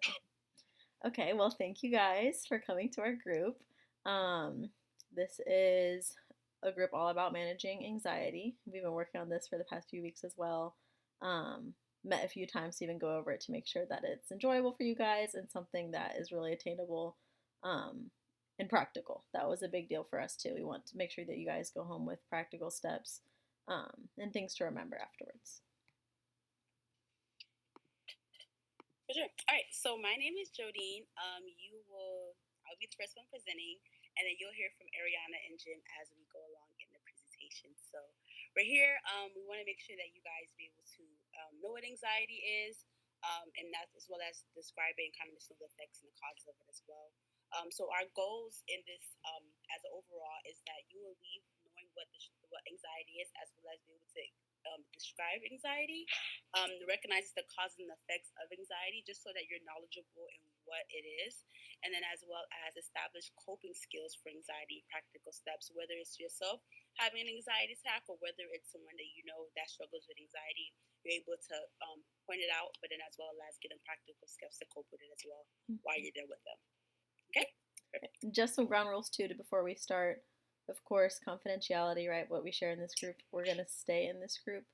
So, okay, well, thank you guys for coming to our group. Um, this is a group all about managing anxiety. We've been working on this for the past few weeks as well. Um, Met a few times to even go over it to make sure that it's enjoyable for you guys and something that is really attainable um, and practical. That was a big deal for us too. We want to make sure that you guys go home with practical steps and things to remember afterwards. For sure. All right. So my name is Jodyne. I'll be the first one presenting, and then you'll hear from Arianna and Jim as we go along in the presentation. So we're here. We want to make sure that you guys be able to know what anxiety is, and that as well as describing kind of some of the effects and the causes of it as well. So our goals in this, as an overall, is that you will leave knowing what anxiety is, as well as be able to describe anxiety, recognizes the causes and effects of anxiety, just so that you're knowledgeable in what it is, and then as well as establish coping skills for anxiety, practical steps, whether it's yourself having an anxiety attack or whether it's someone that you know that struggles with anxiety. You're able to point it out, but then as well as get them practical steps to cope with it as well while you're there with them. Okay? Perfect. Just some ground rules too before we start. Of course, confidentiality, right? What we share in this group, we're going to stay in this group.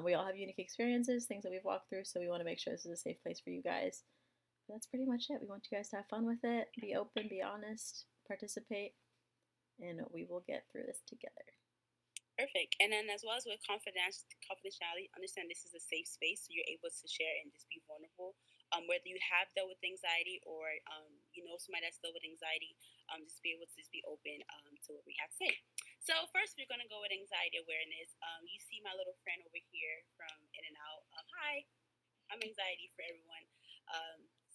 We all have unique experiences, things that we've walked through, so we want to make sure this is a safe place for you guys. That's pretty much it. We want you guys to have fun with it, be open, be honest, participate, and we will get through this together. Perfect. And then as well as with confidentiality, understand this is a safe space, so you're able to share and just be vulnerable. Whether you have dealt with anxiety or you know somebody that's dealt with anxiety, just be able to just be open to what we have to say. So first, we're gonna go with anxiety awareness. You see my little friend over here from In and Out. Hi, I'm anxiety for everyone.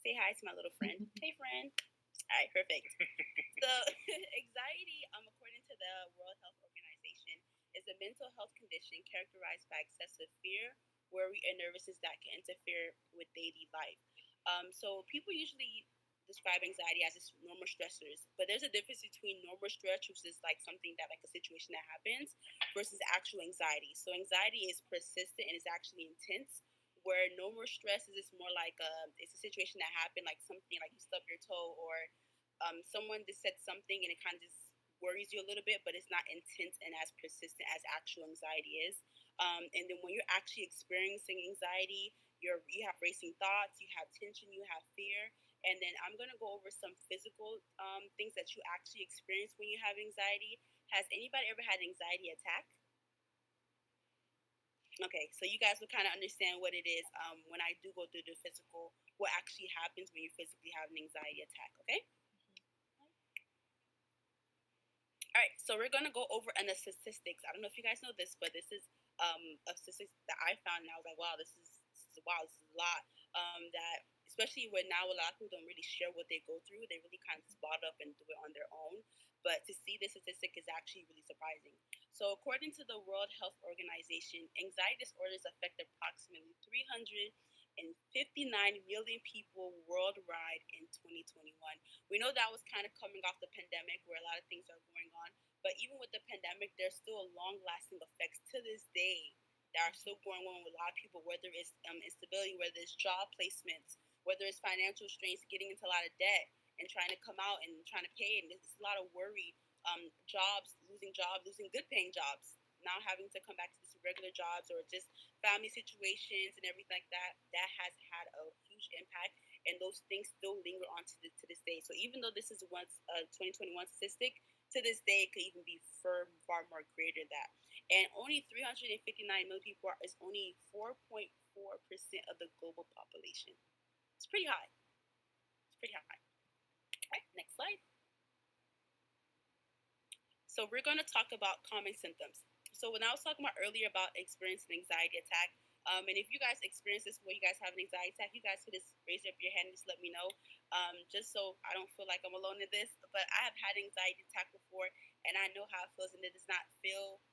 Say hi to my little friend. Hey, friend. All right, perfect. So anxiety, according to the World Health Organization, is a mental health condition characterized by excessive fear, worry, and nervousness that can interfere with daily life. So people usually describe anxiety as just normal stressors, but there's a difference between normal stress, which is like something that like a situation that happens, versus actual anxiety. So anxiety is persistent and is actually intense. Where normal stress is just more like it's a situation that happened, like something like you stub your toe or someone just said something and it kind of just worries you a little bit, but it's not intense and as persistent as actual anxiety is. And then when you're actually experiencing anxiety, you have racing thoughts, you have tension, you have fear. And then I'm going to go over some physical things that you actually experience when you have anxiety. Has anybody ever had an anxiety attack? Okay, so you guys will kind of understand what it is when I do go through the physical, what actually happens when you physically have an anxiety attack, okay? All right, so we're gonna go over the statistics. I don't know if you guys know this, but this is a statistic that I found, and I was like, wow, this is a lot. That especially when now a lot of people don't really share what they go through. They really kind of spot up and do it on their own. But to see this statistic is actually really surprising. So, according to the World Health Organization, anxiety disorders affect approximately 359 million people worldwide in 2021. We know that was kind of coming off the pandemic where a lot of things are going on. But even with the pandemic, there's still long lasting effects to this day that are still going on with a lot of people, whether it's instability, whether it's job placements, whether it's financial strains, getting into a lot of debt and trying to come out and trying to pay. And there's a lot of worry, jobs, losing good paying jobs, now having to come back to just regular jobs or just family situations and everything like that. That has had a huge impact and those things still linger on to this day. So even though this is once a 2021 statistic, to this day it could even be far more greater than that. And only 359 million people is only 4.4% of the global population. It's pretty high. It's pretty high. Okay, next slide. So we're going to talk about common symptoms. So when I was talking about earlier about experiencing an anxiety attack, and if you guys experience this where you guys have an anxiety attack, you guys could just raise up your hand and just let me know, just so I don't feel like I'm alone in this. But I have had an anxiety attack before, and I know how it feels, and it does not feel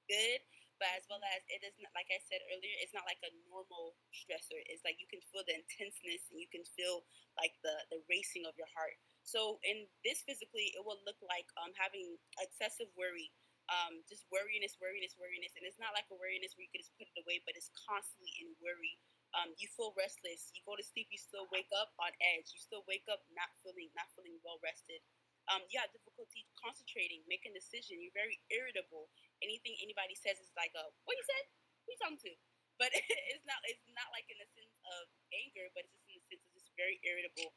good. But as well as it is not, like I said earlier, it's not like a normal stressor. It's like you can feel the intenseness and you can feel like the racing of your heart. So in this physically, it will look like having excessive worry, just worriness, and it's not like a worriness where you can just put it away, but it's constantly in worry. You feel restless. You go to sleep. You still wake up on edge. You still wake up not feeling well rested. You have difficulty concentrating, making a decision. You're very irritable. Anything anybody says is like what you said? Who you talking to? But it's not like in the sense of anger, but it's just in the sense of just very irritable.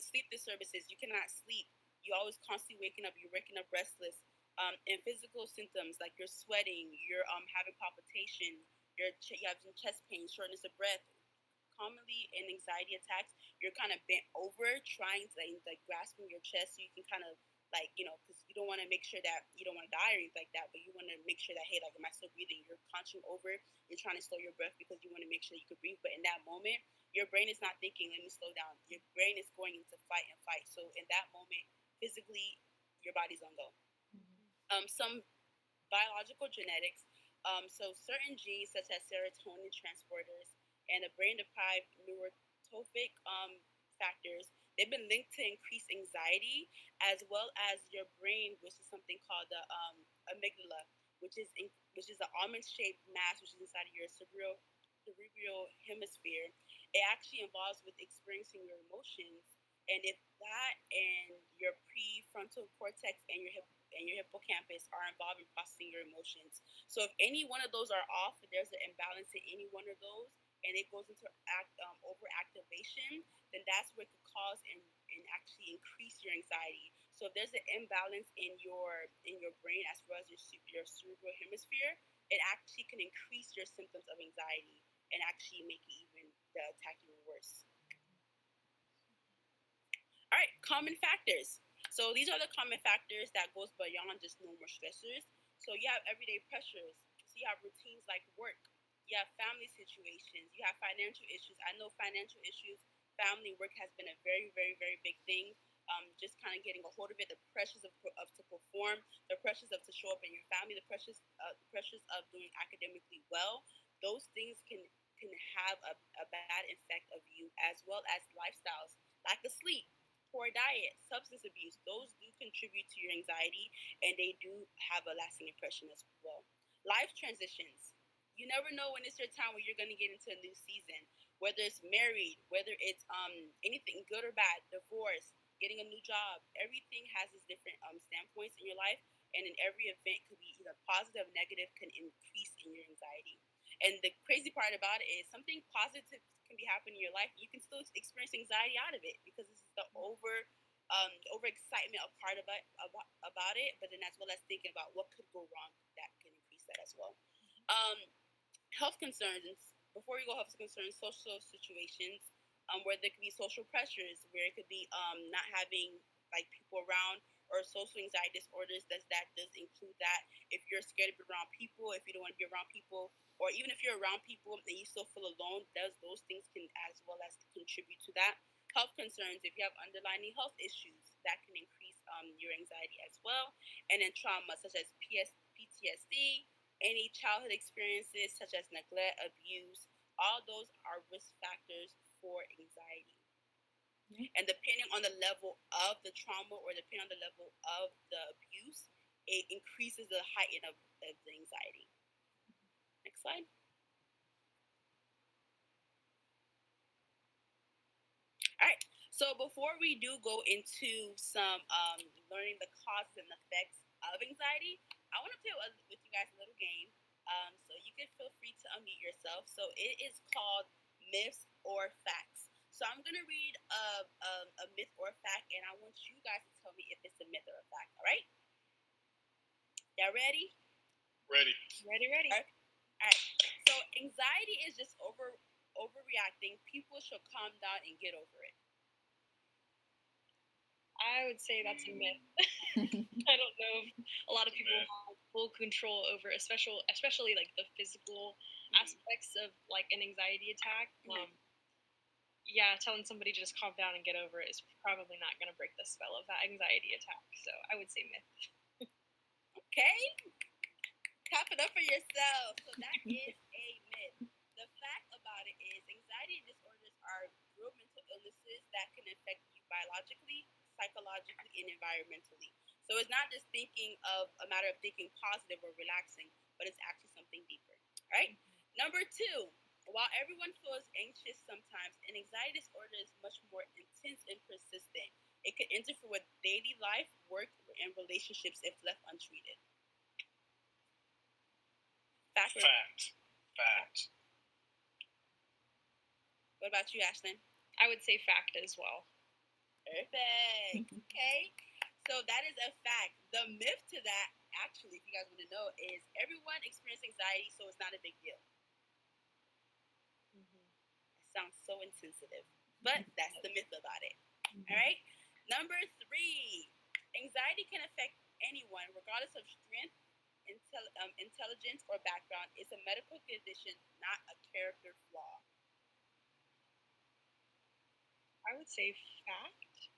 Sleep disturbances. You cannot sleep. You always constantly waking up. You're waking up restless. And physical symptoms like you're sweating, you're having palpitation, you have some chest pain, shortness of breath. Commonly in anxiety attacks, you're kind of bent over, trying to like grasping your chest, so you can kind of like because you don't want to make sure that you don't want to die or anything like that, but you want to make sure that hey, like am I still breathing? You're conching over, you're trying to slow your breath because you want to make sure you can breathe. But in that moment, your brain is not thinking, let me slow down. Your brain is going into fight and fight. So in that moment, physically, your body's on go. Some biological genetics. So certain genes such as serotonin transporters and the brain-deprived neurotrophic factors, they've been linked to increased anxiety, as well as your brain, which is something called the amygdala, which is an almond-shaped mass which is inside of your cerebral hemisphere. It actually involves with experiencing your emotions, and if that and your prefrontal cortex and your hippocampus are involved in processing your emotions. So if any one of those are off, if there's an imbalance in any one of those, and it goes into overactivation, then that's what could cause and actually increase your anxiety. So if there's an imbalance in your brain as well as your cerebral hemisphere, it actually can increase your symptoms of anxiety and actually make it even the attack even worse. All right, common factors. So these are the common factors that goes beyond just normal stressors. So you have everyday pressures. So you have routines like work. You have family situations. You have financial issues. I know financial issues, family, work has been a very, very, very big thing. Just kind of getting a hold of it. The pressures of to perform, the pressures of to show up in your family, the pressures of doing academically well. Those things can have a bad effect of you, as well as lifestyles, lack of sleep, poor diet, substance abuse. Those do contribute to your anxiety, and they do have a lasting impression as well. Life transitions. You never know when it's your time when you're going to get into a new season. Whether it's married, whether it's anything good or bad, divorce, getting a new job, everything has its different standpoints in your life, and in every event could be either positive, negative, can increase in your anxiety. And the crazy part about it is something positive can be happening in your life. You can still experience anxiety out of it because this is the overexcitement a part about it, but then as well as thinking about what could go wrong that can increase that as well. Um, Health concerns. Before we go health concerns, social situations, where there could be social pressures, where it could be not having like people around, or social anxiety disorders. That does include that. If you're scared to be around people, if you don't want to be around people, or even if you're around people and you still feel alone, those things can as well as contribute to that. Health concerns. If you have underlying health issues, that can increase your anxiety as well. And then trauma such as PTSD, any childhood experiences such as neglect, abuse, all those are risk factors for anxiety. And depending on the level of the trauma or depending on the level of the abuse, it increases the height of the anxiety. Next slide. All right. So before we do go into some learning the causes and effects of anxiety, I want to play with you guys a little game. So you can feel free to unmute yourself. So it is called myths or facts. So I'm gonna read a myth or a fact, and I want you guys to tell me if it's a myth or a fact. All right? Y'all ready? Ready. Ready. All right. So anxiety is just overreacting. People should calm down and get over it. I would say that's a myth. I don't know if a lot of people have full control over, especially like the physical aspects of like an anxiety attack. Yeah, telling somebody to just calm down and get over it is probably not going to break the spell of that anxiety attack. So I would say myth. Okay, clap it up for yourself. So that is a myth. The fact about it is anxiety disorders are real mental illnesses that can affect you biologically, psychologically, and environmentally. So it's not just thinking of a matter of thinking positive or relaxing, but it's actually something deeper. All right. Number 2, While everyone feels anxious sometimes, an anxiety disorder is much more intense and persistent. It could interfere with daily life, work, and relationships if left untreated. Fact. What about you, Ashlyn? I would say fact as well. Perfect. Okay. So that is a fact. The myth to that, actually, if you guys want to know, is everyone experiences anxiety, so it's not a big deal. It sounds so insensitive, but that's the myth about it. All right. Number 3, anxiety can affect anyone, regardless of strength, intelligence, or background. It's a medical condition, not a character flaw. I would say fact.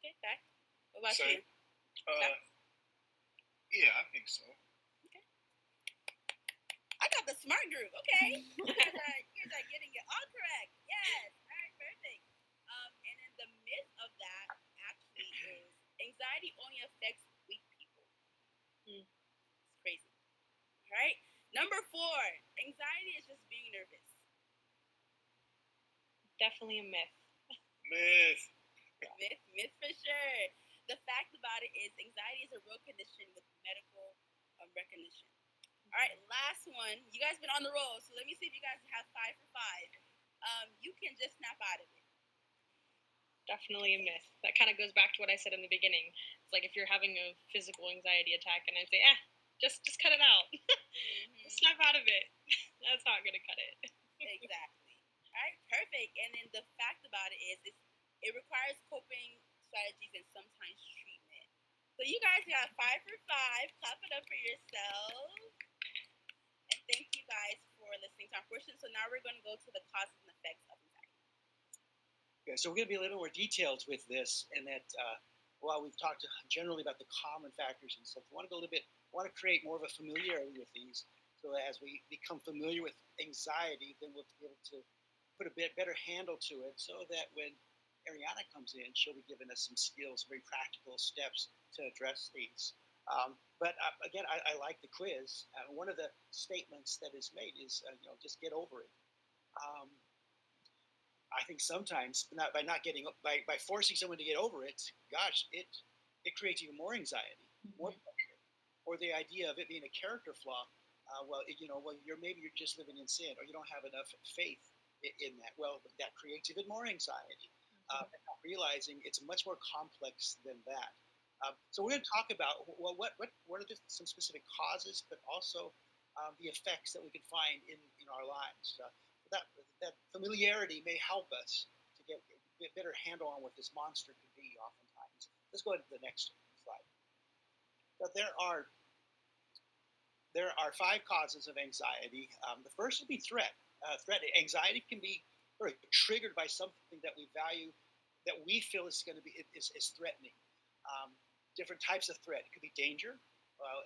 Okay, fact. What about you? Yeah, I think so. Okay. I got the smart group. Okay. You guys are getting it all correct. Yes. All right, perfect. And then the myth of that actually is anxiety only affects weak people. It's crazy. All right. Number 4, anxiety is just being nervous. Definitely a myth. Myth for sure. The fact about it is anxiety is a real condition with medical recognition. All right, last one. You guys been on the roll, so let me see if you guys have 5 for 5. You can just snap out of it. Definitely a myth. That kind of goes back to what I said in the beginning. It's like if you're having a physical anxiety attack and I say, just cut it out. Snap out of it. That's not going to cut it. Exactly. All right, perfect. And then the fact about it is it requires coping strategies and sometimes treatment. So you guys got 5 for 5. Clap it up for yourselves. And thank you guys for listening to our portion. So now we're going to go to the causes and effects of anxiety. Okay, so we're going to be a little more detailed with this, and that while we've talked generally about the common factors and stuff, we want to go a little bit, want to create more of a familiarity with these. So as we become familiar with anxiety, then we'll be able to put a bit better handle to it, so that when Arianna comes in, she'll be giving us some skills, very practical steps to address these. But again, I like the quiz. One of the statements that is made is, just get over it. I think sometimes by forcing someone to get over it, gosh, it creates even more anxiety, more pressure, or the idea of it being a character flaw. You're just living in sin, or you don't have enough faith in that. Well, that creates even more anxiety. Not realizing it's much more complex than that. So we're going to talk about what are some specific causes, but also the effects that we can find in our lives. That familiarity may help us to get a better handle on what this monster could be. Oftentimes, let's go ahead to the next slide. So there are 5 causes of anxiety. The first would be threat. Anxiety can be triggered by something that we value, that we feel is going to be is threatening. Different types of threat. It could be danger.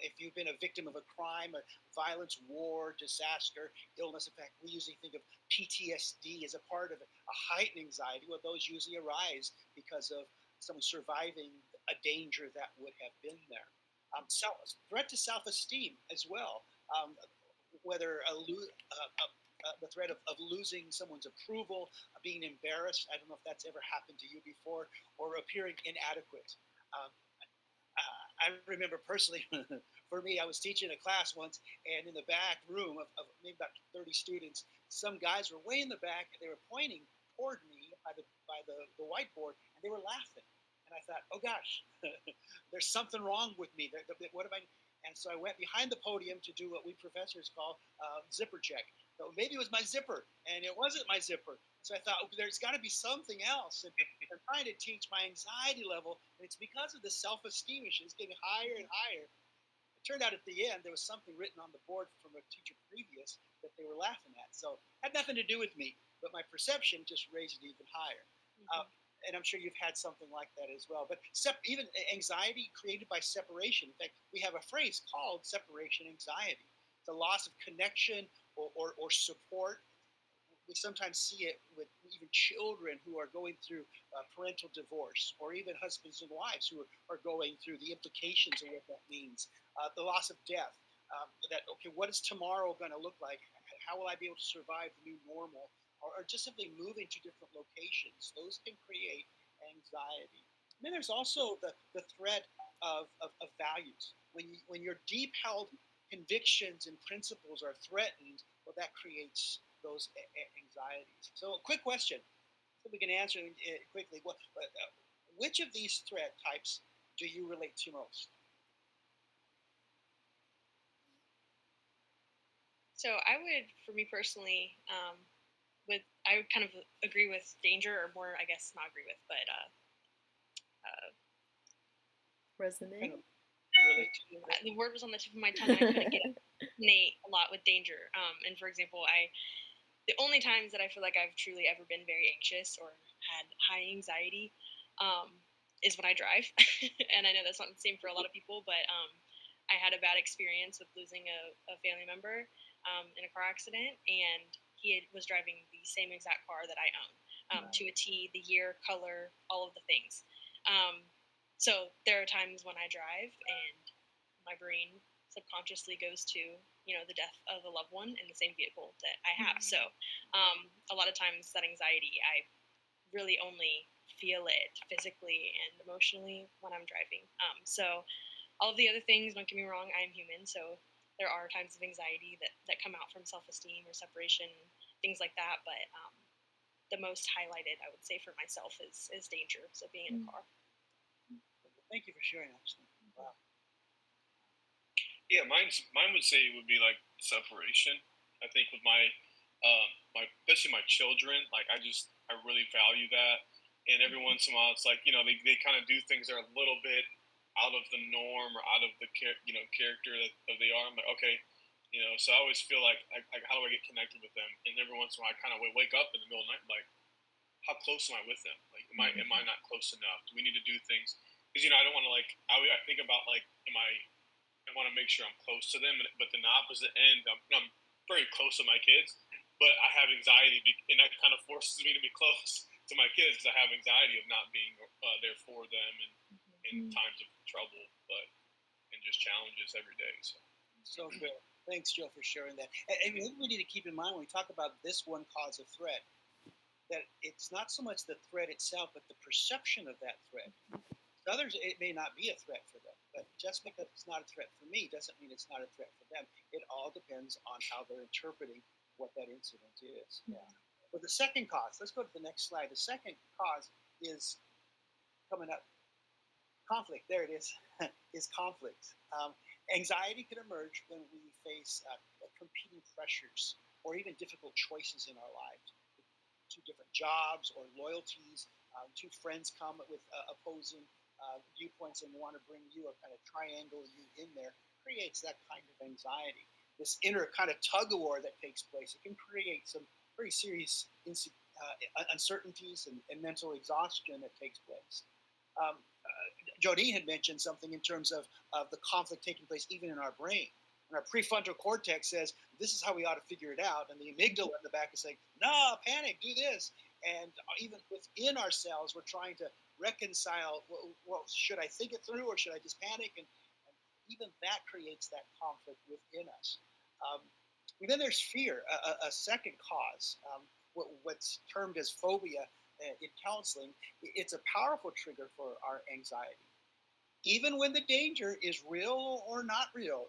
If you've been a victim of a crime, a violence, war, disaster, illness. In fact, we usually think of PTSD as a part of a heightened anxiety. Well, those usually arise because of someone surviving a danger that would have been there. Threat to self-esteem as well. Whether the threat of losing someone's approval, being embarrassed. I don't know if that's ever happened to you before, or appearing inadequate. I remember personally, for me, I was teaching a class once, and in the back room of maybe about 30 students, some guys were way in the back, and they were pointing toward me by the whiteboard, and they were laughing. And I thought, oh gosh, there's something wrong with me. What am I? And so I went behind the podium to do what we professors call zipper check. So maybe it was my zipper, and it wasn't my zipper. So I thought, there's got to be something else. And I'm trying to teach my anxiety level, and it's because of the self-esteem issues getting higher and higher. It turned out at the end, there was something written on the board from a teacher previous that they were laughing at. So it had nothing to do with me, but my perception just raised it even higher. And I'm sure you've had something like that as well. But even anxiety created by separation. In fact, we have a phrase called separation anxiety. The loss of connection or support. We sometimes see it with even children who are going through parental divorce, or even husbands and wives who are going through the implications of what that means. The loss of death. What is tomorrow going to look like? how will I be able to survive the new normal, or just simply moving to different locations. Those can create anxiety. And then there's also the threat of values. When your deep held convictions and principles are threatened, well, that creates those anxieties. So, a quick question, so we can answer quickly. Which of these threat types do you relate to most? So I would, for me personally, I would kind of agree with danger, or more, I guess, not agree with, but resonate. Kind of relate to the word was on the tip of my tongue. I couldn't get it. Resonate a lot with danger. And for example, the only times that I feel like I've truly ever been very anxious or had high anxiety is when I drive. And I know that's not the same for a lot of people, but I had a bad experience with losing a family member in a car accident, and he was driving the same exact car that I own, to a T, the year, color, all of the things. So there are times when I drive and my brain subconsciously goes to, the death of a loved one in the same vehicle that I have. So a lot of times that anxiety, I really only feel it physically and emotionally when I'm driving. So all of the other things, don't get me wrong, I am human. So there are times of anxiety that come out from self-esteem or separation, things like that. But the most highlighted, I would say, for myself is danger. So being in a car. Thank you for sharing that. Wow. Yeah, mine would say it would be like separation. I think with my especially my children, like I really value that. And every once in a while, it's like they kind of do things that are a little bit out of the norm or out of the character that they are. I'm like, okay, so I always feel like how do I get connected with them? And every once in a while, I kind of wake up in the middle of the night, like, how close am I with them? Like, am I not close enough? Do we need to do things? Because I don't want to I think about like, I want to make sure I'm close to them, but then the opposite end, I'm very close to my kids, but I have anxiety, and that kind of forces me to be close to my kids because I have anxiety of not being there for them in times of trouble, and just challenges every day. So good. Thanks, Joe, for sharing that. And we need to keep in mind when we talk about this one cause of threat, that it's not so much the threat itself, but the perception of that threat. To others, it may not be a threat for them, but just because it's not a threat for me doesn't mean it's not a threat for them. It all depends on how they're interpreting what that incident is. Yeah. But the second cause, let's go to the next slide. The second cause is coming up. Conflict, there it is, is conflict. Anxiety can emerge when we face competing pressures or even difficult choices in our lives. Two different jobs or loyalties, two friends come with opposing viewpoints and want to bring you or kind of triangle you in there, creates that kind of anxiety. This inner kind of tug of war that takes place, it can create some very serious uncertainties and mental exhaustion that takes place. Jodyne had mentioned something in terms of the conflict taking place even in our brain. And our prefrontal cortex says, this is how we ought to figure it out. And the amygdala in the back is saying, no, panic, do this. And even within ourselves, we're trying to reconcile, well, should I think it through or should I just panic? And even that creates that conflict within us. And then there's fear, a second cause, what's termed as phobia in counseling. It's a powerful trigger for our anxiety. Even when the danger is real or not real,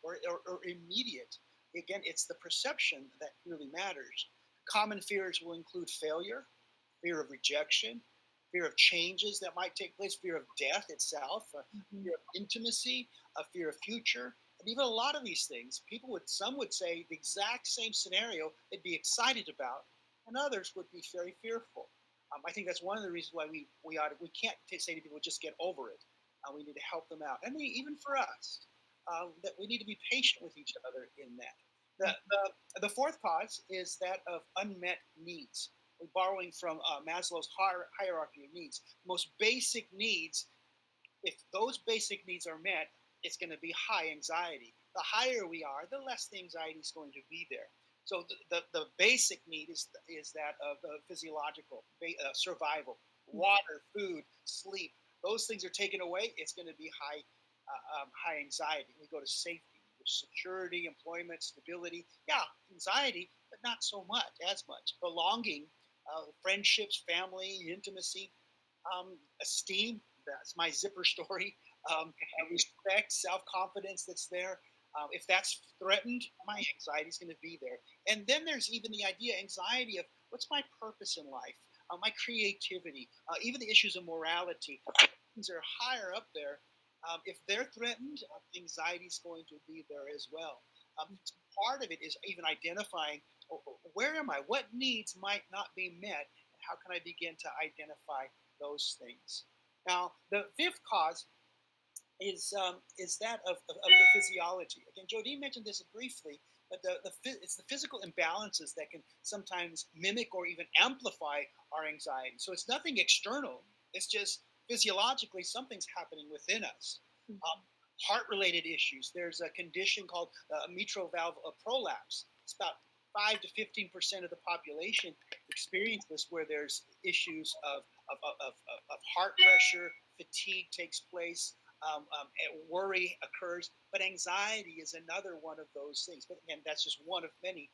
or immediate. Again, it's the perception that really matters. Common fears will include failure, fear of rejection, fear of changes that might take place, fear of death itself, fear of intimacy, a fear of future, and even a lot of these things, some would say the exact same scenario they'd be excited about, and others would be very fearful. I think that's one of the reasons why we can't say to people, just get over it. We need to help them out. And even for us, that we need to be patient with each other in that. The fourth cause is that of unmet needs. We're borrowing from Maslow's hierarchy of needs. Most basic needs, if those basic needs are met, it's going to be high anxiety. The higher we are, the less the anxiety is going to be there. So the basic need is that of physiological survival, water, food, sleep. Those things are taken away. It's going to be high anxiety. We go to safety, security, employment, stability. Yeah, anxiety, but not so much, as much. Belonging, friendships, family, intimacy, esteem. That's my zipper story. Respect, self confidence that's there. If that's threatened, my anxiety is going to be there. And then there's even the idea, anxiety of what's my purpose in life, my creativity, even the issues of morality. Things are higher up there. If they're threatened, anxiety is going to be there as well. Part of it is even identifying, where am I? What needs might not be met? And how can I begin to identify those things? Now, the fifth cause is that of the physiology. Again, Jodyne mentioned this briefly, but it's the physical imbalances that can sometimes mimic or even amplify our anxiety. So it's nothing external. It's just physiologically something's happening within us. Heart-related issues. There's a condition called mitral valve prolapse. It's about 5 to 15% of the population experience this, where there's issues of heart pressure, fatigue takes place, worry occurs, but anxiety is another one of those things. But again, that's just one of many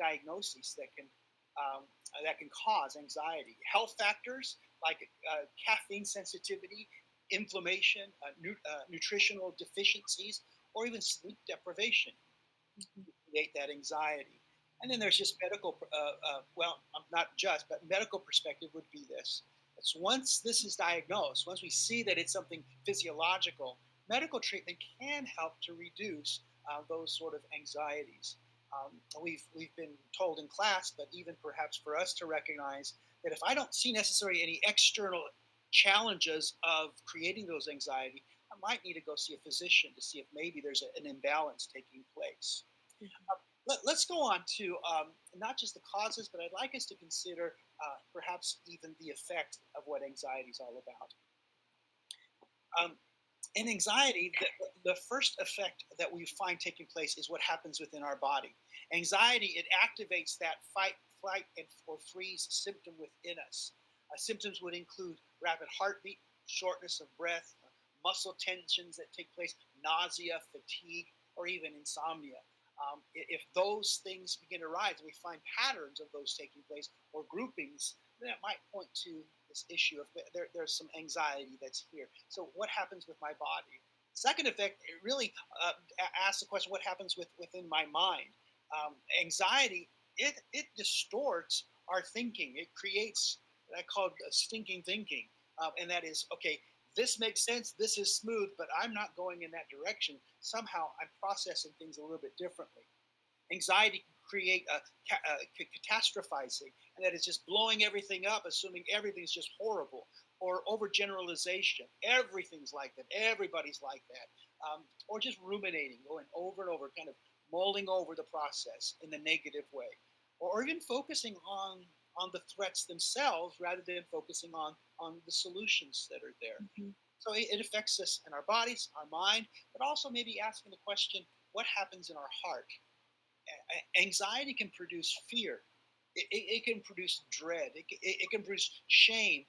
diagnoses that can cause anxiety. Health factors like caffeine sensitivity, inflammation, nutritional deficiencies, or even sleep deprivation create that anxiety. And then there's just medical, well, not just, but medical perspective would be this. It's once this is diagnosed, once we see that it's something physiological, medical treatment can help to reduce those sort of anxieties. We've been told in class, but even perhaps for us to recognize that if I don't see necessarily any external challenges of creating those anxiety, I might need to go see a physician to see if maybe there's an imbalance taking place. Let's go on to not just the causes, but I'd like us to consider perhaps even the effect of what anxiety is all about. In anxiety, the first effect that we find taking place is what happens within our body. Anxiety, it activates that fight, flight, or freeze symptom within us. Symptoms would include rapid heartbeat, shortness of breath, muscle tensions that take place, nausea, fatigue, or even insomnia. If those things begin to rise and we find patterns of those taking place or groupings, then it might point to this issue of there's some anxiety that's here. So what happens with my body? Second effect, it really asks the question, what happens within my mind? Anxiety, it distorts our thinking. It creates what I call stinking thinking. And that is, okay, this makes sense, this is smooth, but I'm not going in that direction. Somehow I'm processing things a little bit differently. Anxiety can create catastrophizing, and that is just blowing everything up, assuming everything's just horrible, or overgeneralization. Everything's like that. Everybody's like that. Or just ruminating, going over and over, kind of mulling over the process in the negative way. Or even focusing on the threats themselves rather than focusing on the solutions that are there. So it affects us in our bodies, our mind, but also maybe asking the question, what happens in our heart? Anxiety can produce fear. It can produce dread. It can produce shame,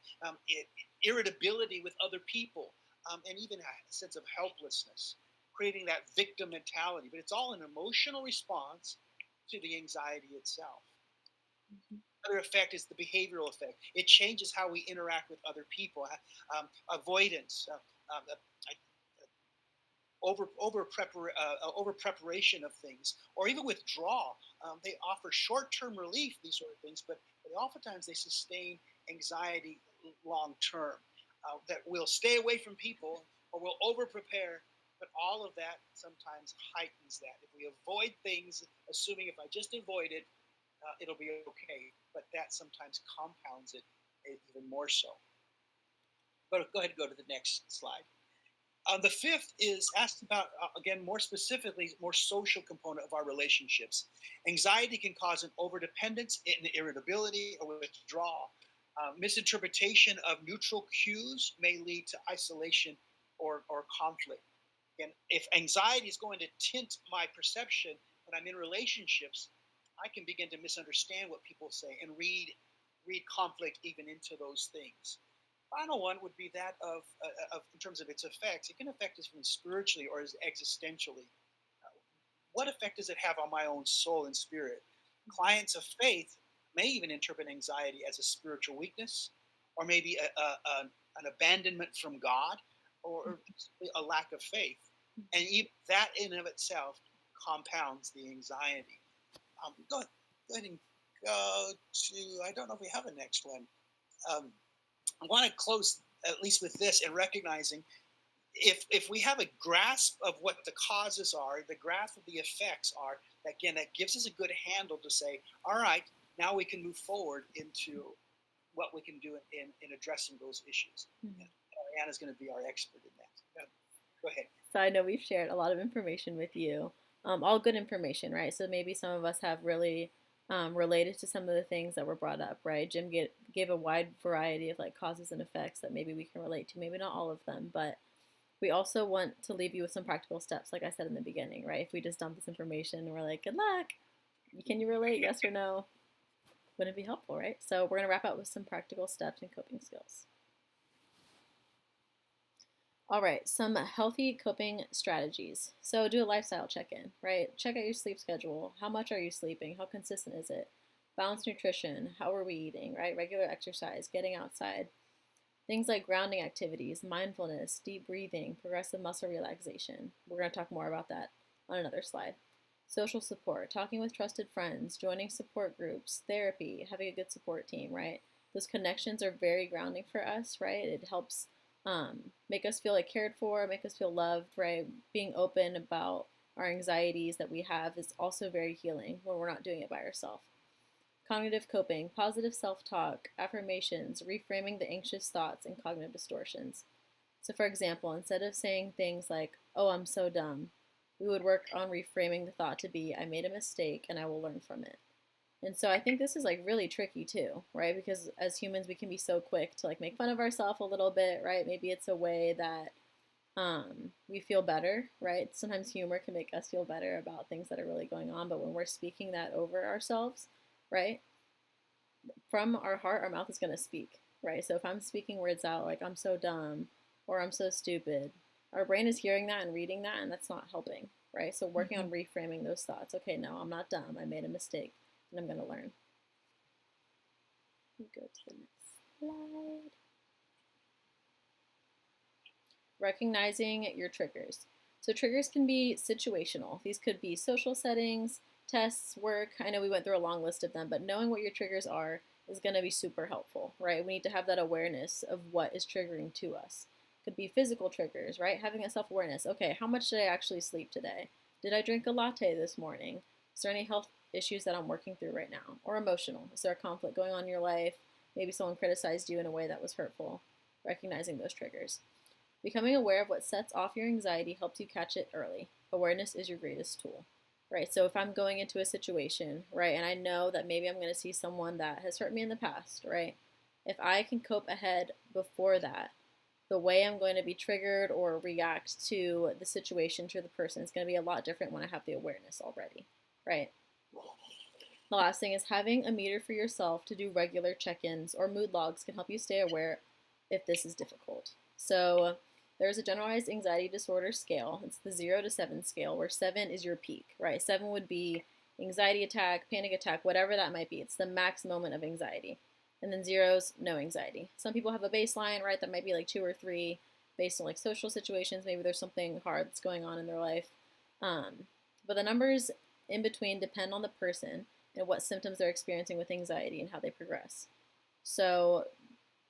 irritability with other people, and even a sense of helplessness, creating that victim mentality. But it's all an emotional response to the anxiety itself. Another effect is the behavioral effect. It changes how we interact with other people. Avoidance, over preparation of things, or even withdrawal. They offer short-term relief, these sort of things, but oftentimes they sustain anxiety long term. That we'll stay away from people, or we'll over-prepare, but all of that sometimes heightens that. If we avoid things, assuming if I just avoid it, it'll be okay, but that sometimes compounds it even more so. But go ahead and go to the next slide. The fifth is asked about, again, more specifically, more social component of our relationships. Anxiety can cause an overdependence, an irritability, or withdrawal. Misinterpretation of neutral cues may lead to isolation or conflict. And if anxiety is going to tint my perception when I'm in relationships, I can begin to misunderstand what people say and read conflict even into those things. Final one would be that of in terms of its effects. It can affect us even spiritually or as existentially. What effect does it have on my own soul and spirit? Clients of faith may even interpret anxiety as a spiritual weakness, or maybe an abandonment from God, or a lack of faith. And even that in and of itself compounds the anxiety. Go ahead and go to, I don't know if we have a next one. I want to close at least with this and recognizing if we have a grasp of what the causes are, the grasp of the effects are, again, that gives us a good handle to say, all right, now we can move forward into what we can do in addressing those issues. Mm-hmm. Arianna's going to be our expert in that. Go ahead. So I know we've shared a lot of information with you, all good information, right? So maybe some of us have really related to some of the things that were brought up, right? Jim gave a wide variety of like causes and effects that maybe we can relate to, maybe not all of them, but we also want to leave you with some practical steps, like I said in the beginning, right? If we just dump this information and we're like, good luck, can you relate, yes or no? Wouldn't it be helpful, right? So we're going to wrap up with some practical steps and coping skills. All right, some healthy coping strategies. So do a lifestyle check-in, right? Check out your sleep schedule. How much are you sleeping? How consistent is it? Balanced nutrition. How are we eating, right? Regular exercise, getting outside. Things like grounding activities, mindfulness, deep breathing, progressive muscle relaxation. We're going to talk more about that on another slide. Social support, talking with trusted friends, joining support groups, therapy, having a good support team, right? Those connections are very grounding for us, right? It helps make us feel like cared for, make us feel loved, right? Being open about our anxieties that we have is also very healing when we're not doing it by ourselves. Cognitive coping, positive self-talk, affirmations, reframing the anxious thoughts and cognitive distortions. So for example, instead of saying things like, oh, I'm so dumb, we would work on reframing the thought to be, I made a mistake and I will learn from it. And so I think this is like really tricky too, right? Because as humans, we can be so quick to like make fun of ourselves a little bit, right? Maybe it's a way that we feel better, right? Sometimes humor can make us feel better about things that are really going on, but when we're speaking that over ourselves, right? From our heart, our mouth is going to speak, right? So if I'm speaking words out like I'm so dumb or I'm so stupid, our brain is hearing that and reading that, and that's not helping, right? So working on reframing those thoughts. Okay, no, I'm not dumb. I made a mistake. And I'm going to learn. Go to the next slide. Recognizing your triggers. So triggers can be situational. These could be social settings, tests, work. I know we went through a long list of them, but knowing what your triggers are is going to be super helpful, right? We need to have that awareness of what is triggering to us. Could be physical triggers, right? Having a self-awareness. Okay, how much did I actually sleep today? Did I drink a latte this morning? Is there any health issues that I'm working through right now? Or emotional. Is there a conflict going on in your life? Maybe someone criticized you in a way that was hurtful. Recognizing those triggers. Becoming aware of what sets off your anxiety helps you catch it early. Awareness is your greatest tool, right? So if I'm going into a situation, right, and I know that maybe I'm going to see someone that has hurt me in the past, right? If I can cope ahead before that, the way I'm going to be triggered or react to the situation, to the person, is going to be a lot different when I have the awareness already, right? The last thing is having a meter for yourself to do regular check-ins or mood logs can help you stay aware if this is difficult. So there's a generalized anxiety disorder scale. It's the 0 to 7 scale, where 7 is your peak, right? 7 would be anxiety attack, panic attack, whatever that might be. It's the max moment of anxiety. And then 0's no anxiety. Some people have a baseline, right? That might be like 2 or 3 based on like social situations. Maybe there's something hard that's going on in their life. But the numbers in between depend on the person and what symptoms they're experiencing with anxiety and how they progress. So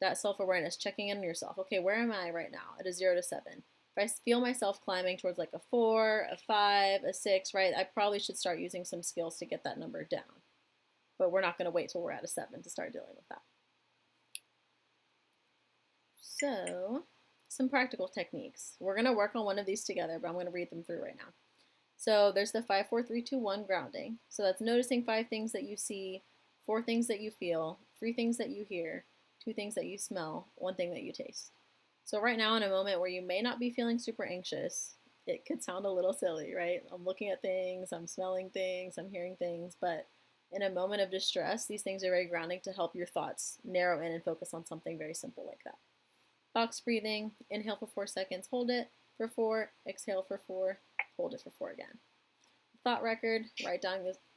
that self-awareness, checking in on yourself. Okay, where am I right now at a 0 to 7? If I feel myself climbing towards like a 4, a 5, a 6, right, I probably should start using some skills to get that number down. But we're not going to wait till we're at a 7 to start dealing with that. So, some practical techniques. We're going to work on one of these together, but I'm going to read them through right now. So there's the 5, 4, 3, 2, 1 grounding. So that's noticing 5 things that you see, 4 things that you feel, 3 things that you hear, 2 things that you smell, 1 thing that you taste. So right now, in a moment where you may not be feeling super anxious, it could sound a little silly, right? I'm looking at things, I'm smelling things, I'm hearing things, but in a moment of distress, these things are very grounding to help your thoughts narrow in and focus on something very simple like that. Box breathing, inhale for 4 seconds, hold it for 4, exhale for 4, hold it for 4 again. thought record,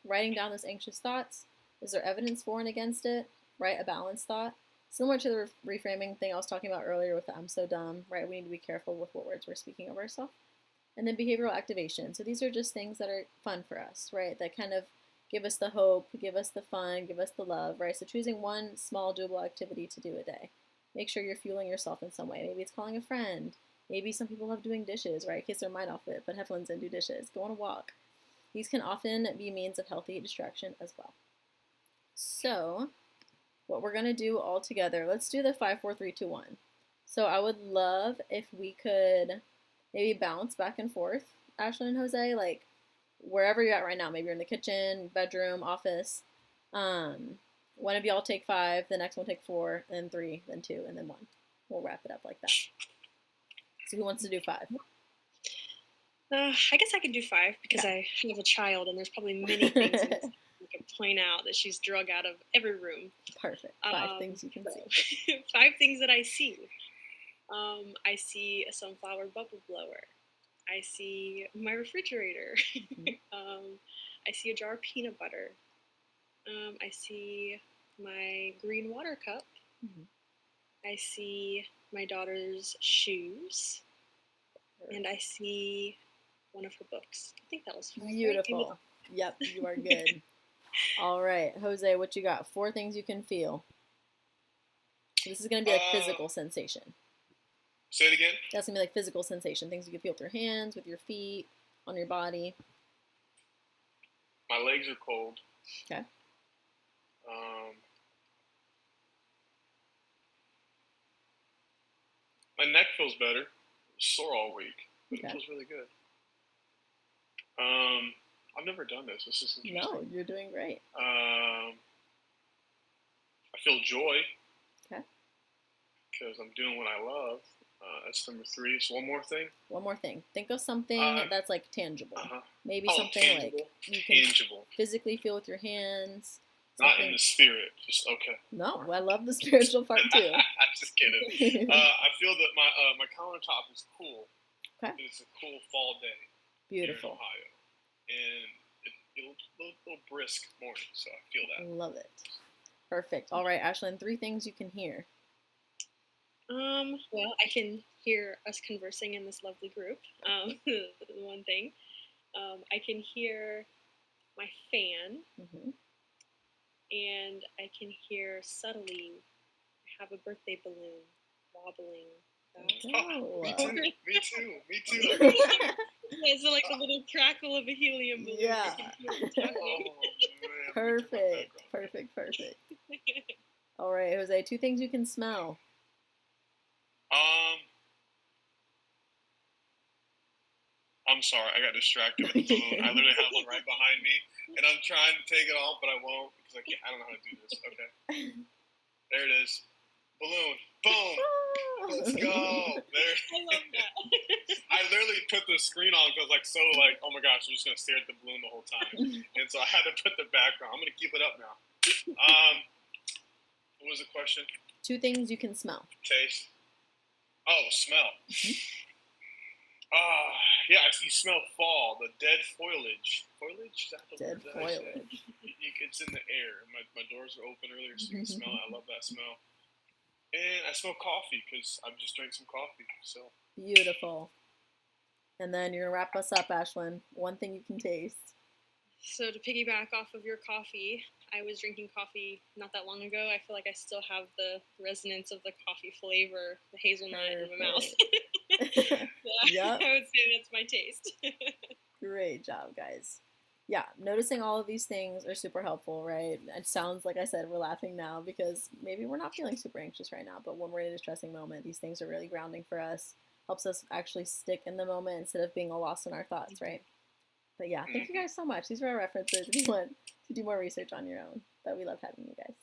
writing down those anxious thoughts. Is there evidence for and against it? Write a balanced thought. Similar to the reframing thing I was talking about earlier with the I'm so dumb, right? We need to be careful with what words we're speaking of ourselves. And then behavioral activation. So these are just things that are fun for us, right? That kind of give us the hope, give us the fun, give us the love, right? So choosing one small doable activity to do a day. Make sure you're fueling yourself in some way. Maybe it's calling a friend. Maybe some people love doing dishes, right? Kiss their mind off it, but have fun and do dishes. Go on a walk. These can often be means of healthy distraction as well. So what we're going to do all together, let's do the 5, 4, 3, 2, 1. So I would love if we could maybe bounce back and forth, Ashlyn and Jose, like wherever you're at right now. Maybe you're in the kitchen, bedroom, office. One of y'all take 5, the next one take 4, then 3, then 2, and then 1. We'll wrap it up like that. So who wants to do 5? I guess I can do 5 because I have a child, and there's probably many things in this I could point out that she's drug out of every room. Perfect. 5 things you can see. 5 things that I see. I see a sunflower bubble blower. I see my refrigerator. I see a jar of peanut butter. I see my green water cup. I see my daughter's shoes. And I see one of her books. I think that was 5. Beautiful. Right? Yep, you are good. All right, Jose, what you got? 4 things you can feel. So this is going to be like physical sensation. Say it again. That's going to be like physical sensation. Things you can feel with your hands, with your feet, on your body. My legs are cold. Okay. My neck feels better. Sore all week, but it feels really good. I've never done this. This is interesting. No, you're doing great. I feel joy. Okay. Because I'm doing what I love. That's number 3. So one more thing. One more thing. Think of something that's like tangible. Maybe something tangible. Like you can physically feel with your hands. Not in the spirit. Just okay. No, I love the spiritual part too. I'm just kidding. I feel that my countertop is cool. Okay. It's a cool fall day. Beautiful. Here in Ohio, and it's a little brisk morning, so I feel that. Love it. Perfect. All right, Ashlyn, 3 things you can hear. Well, I can hear us conversing in this lovely group. One thing. I can hear my fan. And I can hear subtly, I have a birthday balloon wobbling. Oh, me too. It's like a little crackle of a helium balloon. Yeah. Perfect. All right, Jose, 2 things you can smell. I'm sorry, I got distracted with the balloon. I literally have one right behind me, and I'm trying to take it off, but I won't because I don't know how to do this. Okay, there it is. Balloon. Boom. Let's go. There. I love that. I literally put the screen on because oh my gosh, I'm just gonna stare at the balloon the whole time, and so I had to put the background. I'm gonna keep it up now. What was the question? 2 things you can smell. Taste. Oh, smell. Yeah, you smell fall, the dead foliage. Foliage? Is that the dead word that foliage. I say? It's in the air. My doors are open earlier, so you can smell it. I love that smell. And I smell coffee because I've just drank some coffee. So beautiful. And then you're going to wrap us up, Ashlyn. 1 thing you can taste. So to piggyback off of your coffee, I was drinking coffee not that long ago. I feel like I still have the resonance of the coffee flavor, the hazelnut in my mouth. Yep. I would say that's my taste. Great job, guys. Yeah, noticing all of these things are super helpful, right? It sounds like I said we're laughing now because maybe we're not feeling super anxious right now, but when we're in a distressing moment, these things are really grounding for us. Helps us actually stick in the moment instead of being all lost in our thoughts, right? But yeah, thank you guys so much. These were our references if you want to do more research on your own. But we love having you guys.